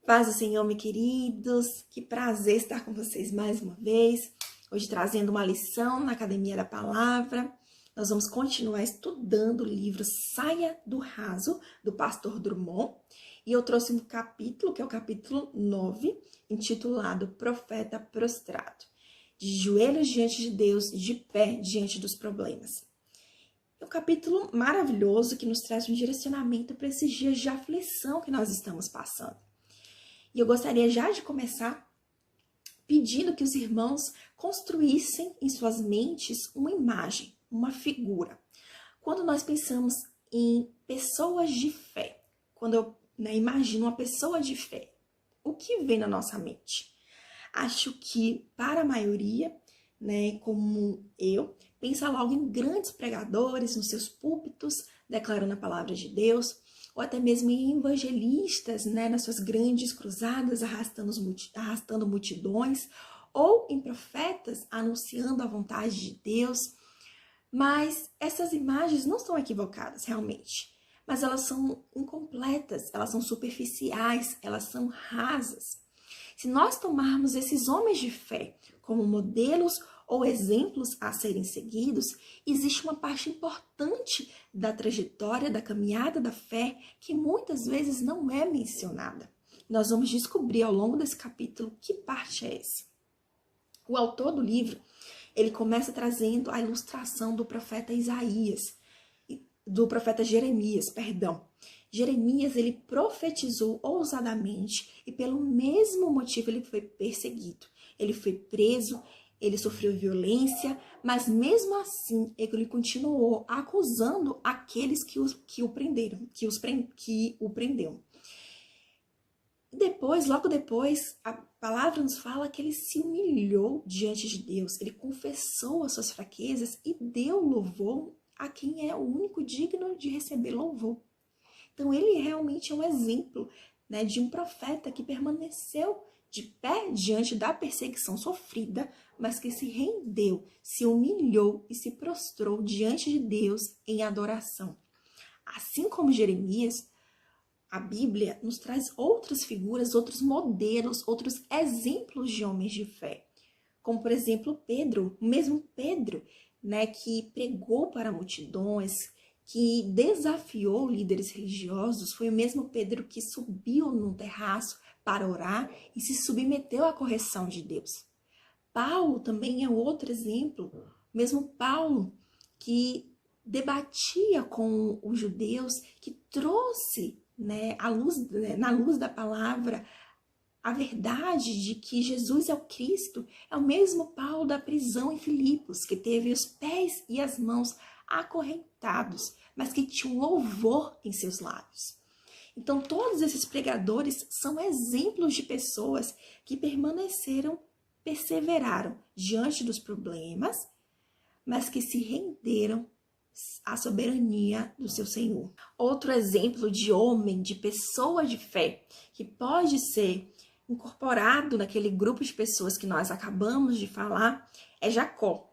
Paz do Senhor, meus queridos, que prazer estar com vocês mais uma vez. Hoje trazendo uma lição na Academia da Palavra. Nós vamos continuar estudando o livro Saia do Raso, do pastor Drummond. E eu trouxe um capítulo, que é o capítulo 9, intitulado Profeta Prostrado. De joelhos diante de Deus, de pé diante dos problemas. É um capítulo maravilhoso que nos traz um direcionamento para esses dias de aflição que nós estamos passando. E eu gostaria já de começar pedindo que os irmãos construíssem em suas mentes uma imagem, uma figura. Quando nós pensamos em pessoas de fé, quando eu imagino uma pessoa de fé, o que vem na nossa mente? Acho que para a maioria, como eu, pensa logo em grandes pregadores nos seus púlpitos, declarando a palavra de Deus, ou até mesmo em evangelistas, nas suas grandes cruzadas, arrastando multidões, ou em profetas anunciando a vontade de Deus. Mas essas imagens não são equivocadas, realmente. Mas elas são incompletas, elas são superficiais, elas são rasas. Se nós tomarmos esses homens de fé como modelos ou exemplos a serem seguidos, existe uma parte importante da trajetória, da caminhada da fé, que muitas vezes não é mencionada. Nós vamos descobrir ao longo desse capítulo que parte é essa. O autor do livro, ele começa trazendo a ilustração do profeta Jeremias. Jeremias, ele profetizou ousadamente e pelo mesmo motivo ele foi perseguido. Ele foi preso, ele sofreu violência, mas mesmo assim ele continuou acusando aqueles que o prenderam. Logo depois, a palavra nos fala que ele se humilhou diante de Deus, ele confessou as suas fraquezas e deu louvor a quem é o único digno de receber louvor. Então ele realmente é um exemplo, de um profeta que permaneceu de pé diante da perseguição sofrida, mas que se rendeu, se humilhou e se prostrou diante de Deus em adoração. Assim como Jeremias, a Bíblia nos traz outras figuras, outros modelos, outros exemplos de homens de fé. Como, por exemplo, Pedro, o mesmo Pedro, que pregou para multidões, que desafiou líderes religiosos, foi o mesmo Pedro que subiu num terraço para orar e se submeteu à correção de Deus. Paulo também é outro exemplo, mesmo Paulo que debatia com os judeus, que trouxe na luz da palavra a verdade de que Jesus é o Cristo. É o mesmo Paulo da prisão em Filipos, que teve os pés e as mãos acorrentados, mas que tinha um louvor em seus lábios. Então, todos esses pregadores são exemplos de pessoas que perseveraram diante dos problemas, mas que se renderam à soberania do seu Senhor. Outro exemplo de homem, de pessoa de fé, que pode ser incorporado naquele grupo de pessoas que nós acabamos de falar, é Jacó.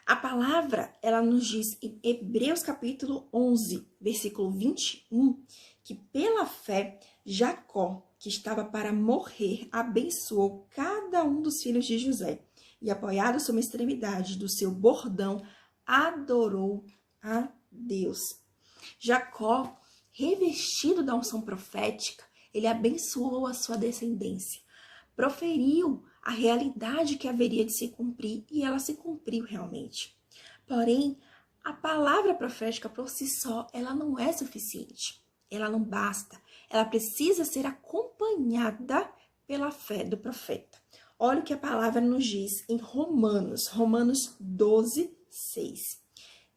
A palavra, ela nos diz em Hebreus capítulo 11, versículo 21, que pela fé, Jacó, que estava para morrer, abençoou cada um dos filhos de José e, apoiado sobre a extremidade do seu bordão, adorou a Deus. Jacó, revestido da unção profética, ele abençoou a sua descendência, proferiu a realidade que haveria de se cumprir e ela se cumpriu realmente. Porém, a palavra profética por si só, ela não é suficiente, ela não basta, ela precisa ser acompanhada pela fé do profeta. Olha o que a palavra nos diz em Romanos 12, 6.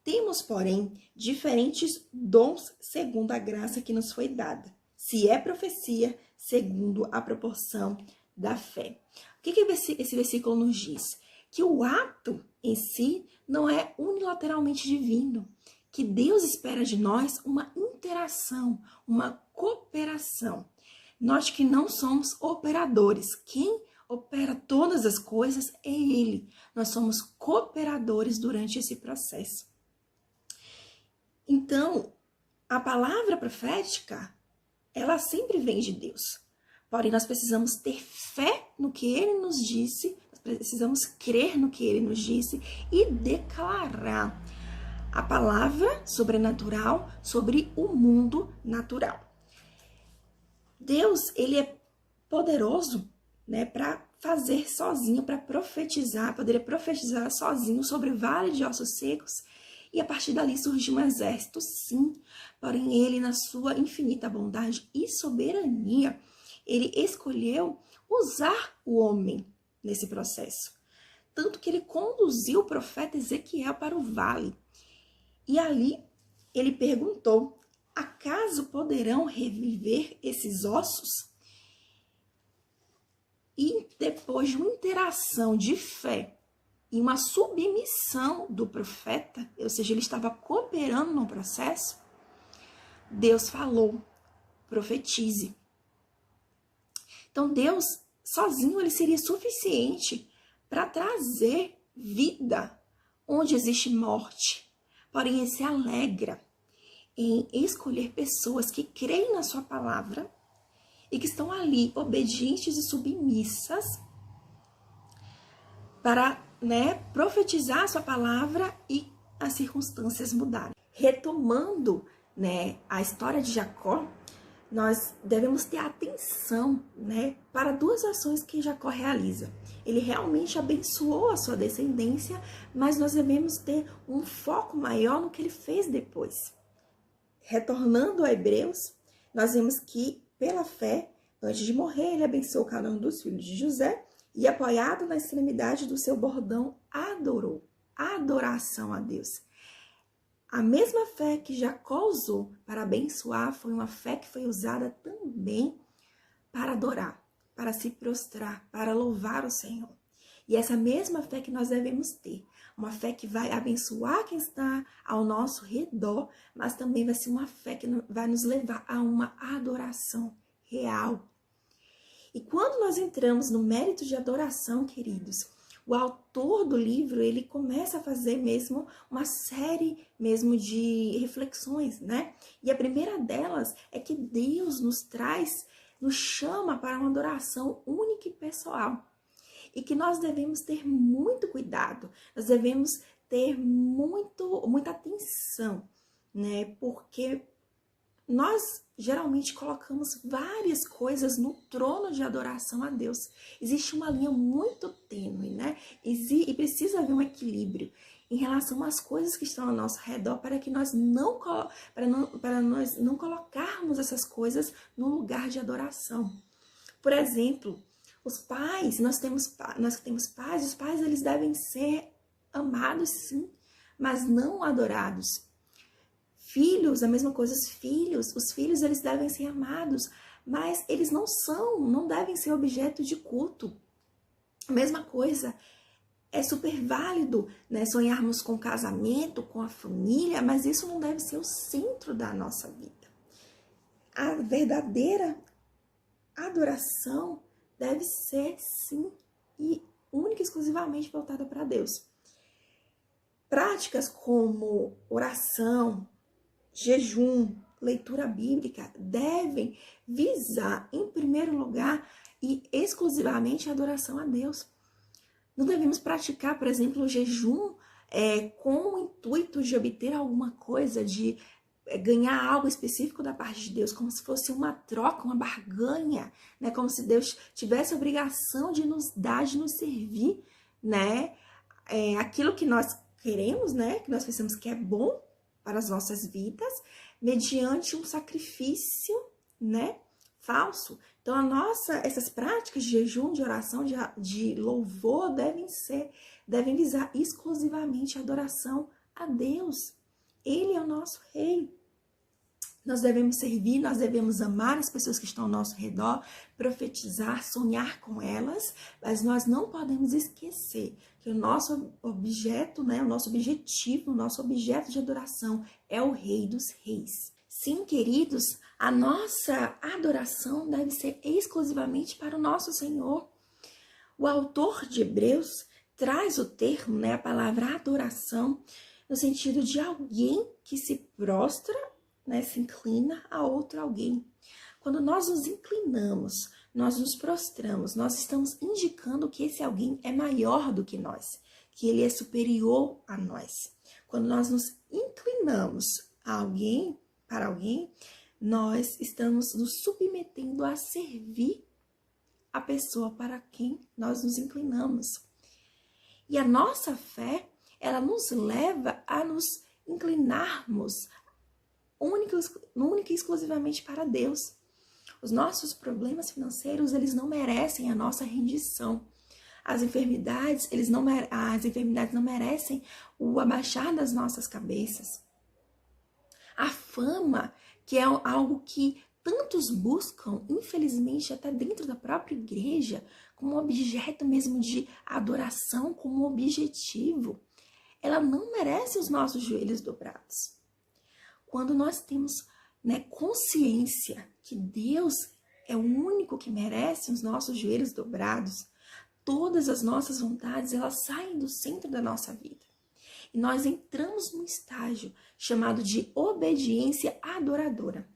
Temos, porém, diferentes dons segundo a graça que nos foi dada. Se é profecia, segundo a proporção da fé. O que esse versículo nos diz? Que o ato em si não é unilateralmente divino. Que Deus espera de nós uma interação, uma cooperação. Note que não somos operadores. Quem opera todas as coisas é Ele. Nós somos cooperadores durante esse processo. Então, a palavra profética, ela sempre vem de Deus. Porém, nós precisamos ter fé no que ele nos disse, nós precisamos crer no que ele nos disse e declarar a palavra sobrenatural sobre o mundo natural. Deus, ele é poderoso, né, para fazer sozinho, para profetizar, poderia profetizar sozinho sobre o vale de ossos secos e a partir dali surgiu um exército, sim. Porém, ele, na sua infinita bondade e soberania, ele escolheu usar o homem nesse processo. Tanto que ele conduziu o profeta Ezequiel para o vale. E ali ele perguntou: acaso poderão reviver esses ossos? E depois de uma interação de fé e uma submissão do profeta, ou seja, ele estava cooperando no processo, Deus falou: profetize. Então Deus, sozinho, ele seria suficiente para trazer vida onde existe morte. Porém, ele se alegra em escolher pessoas que creem na sua palavra e que estão ali obedientes e submissas para, profetizar a sua palavra e as circunstâncias mudarem. Retomando, a história de Jacó, nós devemos ter atenção, para duas ações que Jacó realiza. Ele realmente abençoou a sua descendência, mas nós devemos ter um foco maior no que ele fez depois. Retornando a Hebreus, nós vemos que, pela fé, antes de morrer, ele abençoou cada um dos filhos de José e, apoiado na extremidade do seu bordão, adorou. Adoração a Deus. A mesma fé que Jacó usou para abençoar foi uma fé que foi usada também para adorar, para se prostrar, para louvar o Senhor. E essa mesma fé que nós devemos ter, uma fé que vai abençoar quem está ao nosso redor, mas também vai ser uma fé que vai nos levar a uma adoração real. E quando nós entramos no mérito de adoração, queridos, o autor do livro, ele começa a fazer mesmo uma série mesmo de reflexões, E a primeira delas é que Deus nos chama para uma adoração única e pessoal. E que nós devemos ter muito cuidado, nós devemos ter muita atenção, Porque nós geralmente colocamos várias coisas no trono de adoração a Deus. Existe uma linha muito tênue, E precisa haver um equilíbrio em relação às coisas que estão ao nosso redor para que nós nós não colocarmos essas coisas no lugar de adoração. Por exemplo, os pais, nós que temos pais, os pais eles devem ser amados sim, mas não adorados. Filhos, a mesma coisa, os filhos eles devem ser amados, mas eles não devem ser objeto de culto. A mesma coisa, é super válido, sonharmos com o casamento, com a família, mas isso não deve ser o centro da nossa vida. A verdadeira adoração deve ser, sim, e única e exclusivamente voltada para Deus. Práticas como oração, jejum, leitura bíblica devem visar, em primeiro lugar e exclusivamente, a adoração a Deus. Não devemos praticar, por exemplo, o jejum com o intuito de obter alguma coisa, de ganhar algo específico da parte de Deus, como se fosse uma troca, uma barganha, Como se Deus tivesse a obrigação de nos dar, de nos servir, Aquilo que nós queremos, que nós pensamos que é bom para as nossas vidas, mediante um sacrifício, falso. Então, essas práticas de jejum, de oração, de louvor devem visar exclusivamente a adoração a Deus. Ele é o nosso Rei. Nós devemos servir, nós devemos amar as pessoas que estão ao nosso redor, profetizar, sonhar com elas, mas nós não podemos esquecer que o nosso objeto, o nosso objetivo, o nosso objeto de adoração é o Rei dos Reis. Sim, queridos, a nossa adoração deve ser exclusivamente para o nosso Senhor. O autor de Hebreus traz o termo, a palavra adoração, no sentido de alguém que se prostra, se inclina a outro alguém. Quando nós nos inclinamos nós nos prostramos, nós estamos indicando que esse alguém é maior do que nós, que ele é superior a nós. Quando nós nos inclinamos para alguém, nós estamos nos submetendo a servir a pessoa para quem nós nos inclinamos. E a nossa fé, ela nos leva a nos inclinarmos única e exclusivamente para Deus. Os nossos problemas financeiros, eles não merecem a nossa rendição. As enfermidades não merecem o abaixar das nossas cabeças. A fama, que é algo que tantos buscam, infelizmente, até dentro da própria igreja, como objeto mesmo de adoração, como objetivo, ela não merece os nossos joelhos dobrados. Quando nós temos, consciência que Deus é o único que merece os nossos joelhos dobrados, todas as nossas vontades, elas saem do centro da nossa vida. E nós entramos num estágio chamado de obediência adoradora.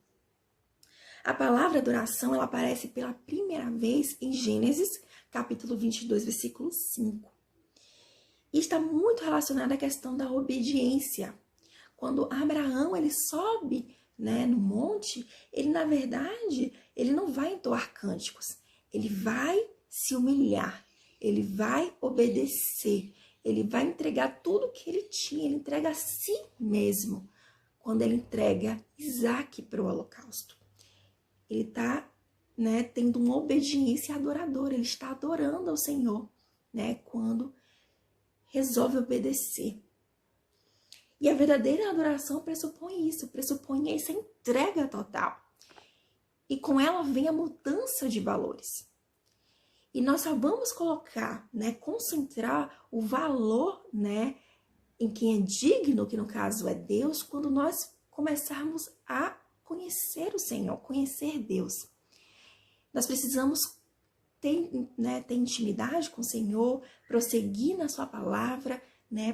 A palavra adoração, ela aparece pela primeira vez em Gênesis, capítulo 22, versículo 5. E está muito relacionada à questão da obediência. Quando Abraão, ele sobe, no monte, ele, na verdade, ele não vai entoar cânticos. Ele vai se humilhar, ele vai obedecer, ele vai entregar tudo que ele tinha, ele entrega a si mesmo, quando ele entrega Isaac para o holocausto. Ele está, tendo uma obediência adoradora, ele está adorando ao Senhor, quando resolve obedecer. E a verdadeira adoração pressupõe isso, pressupõe essa entrega total. E com ela vem a mudança de valores. E nós só vamos colocar, concentrar o valor, em quem é digno, que no caso é Deus, quando nós começarmos a conhecer o Senhor, conhecer Deus. Nós precisamos ter intimidade com o Senhor, prosseguir na sua palavra,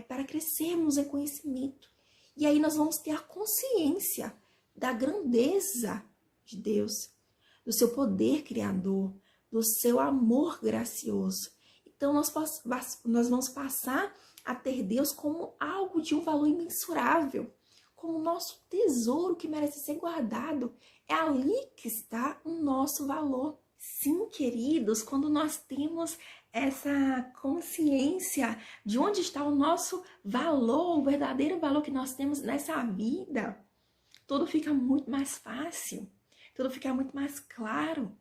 para crescermos em conhecimento. E aí nós vamos ter a consciência da grandeza de Deus, do seu poder criador, do seu amor gracioso. Então nós vamos passar a ter Deus como algo de um valor imensurável, como o nosso tesouro que merece ser guardado. É ali que está o nosso valor. Sim, queridos, quando nós temos essa consciência de onde está o nosso valor, o verdadeiro valor que nós temos nessa vida, tudo fica muito mais fácil, tudo fica muito mais claro.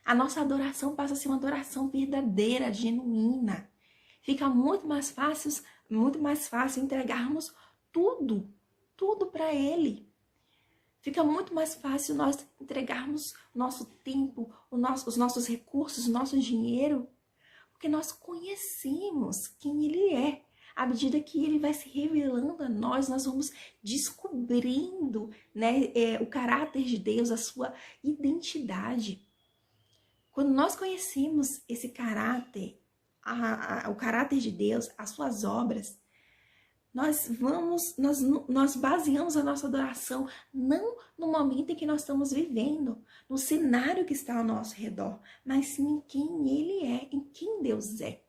A nossa adoração passa a ser uma adoração verdadeira, genuína. Fica muito mais fácil entregarmos tudo para Ele. Fica muito mais fácil nós entregarmos o nosso tempo, os nossos recursos, o nosso dinheiro, porque nós conhecemos quem Ele é. À medida que Ele vai se revelando a nós, nós vamos descobrindo, o caráter de Deus, a sua identidade. Quando nós conhecemos esse caráter, o caráter de Deus, as suas obras, nós baseamos a nossa adoração não no momento em que nós estamos vivendo, no cenário que está ao nosso redor, mas sim em quem Ele é, em quem Deus é.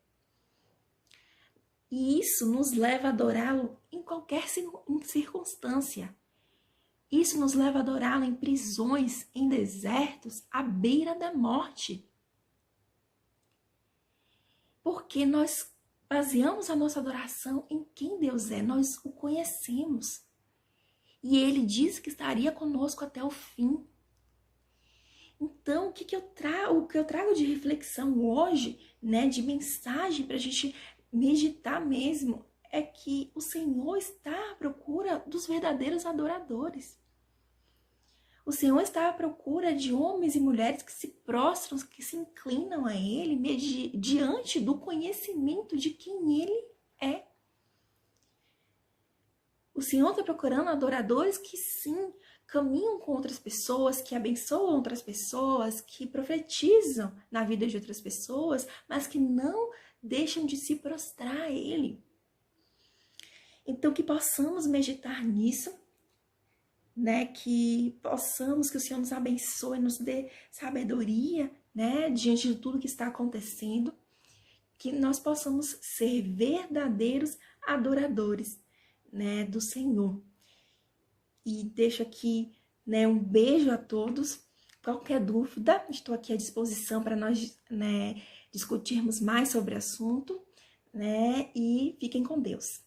E isso nos leva a adorá-lo em qualquer circunstância. Isso nos leva a adorá-lo em prisões, em desertos, à beira da morte. Porque nós baseamos a nossa adoração em quem Deus é, nós o conhecemos. E Ele disse que estaria conosco até o fim. Então, o que eu trago de reflexão hoje, de mensagem para a gente meditar mesmo, é que o Senhor está à procura dos verdadeiros adoradores. O Senhor está à procura de homens e mulheres que se prostram, que se inclinam a Ele diante do conhecimento de quem Ele é. O Senhor está procurando adoradores que sim, caminham com outras pessoas, que abençoam outras pessoas, que profetizam na vida de outras pessoas, mas que não deixam de se prostrar a Ele. Então que possamos meditar nisso, né, que o Senhor nos abençoe, nos dê sabedoria, né, diante de tudo que está acontecendo, que nós possamos ser verdadeiros adoradores, né, do Senhor. E deixo aqui, né, um beijo a todos. Qualquer dúvida, estou aqui à disposição para nós, né, discutirmos mais sobre o assunto, né, e fiquem com Deus.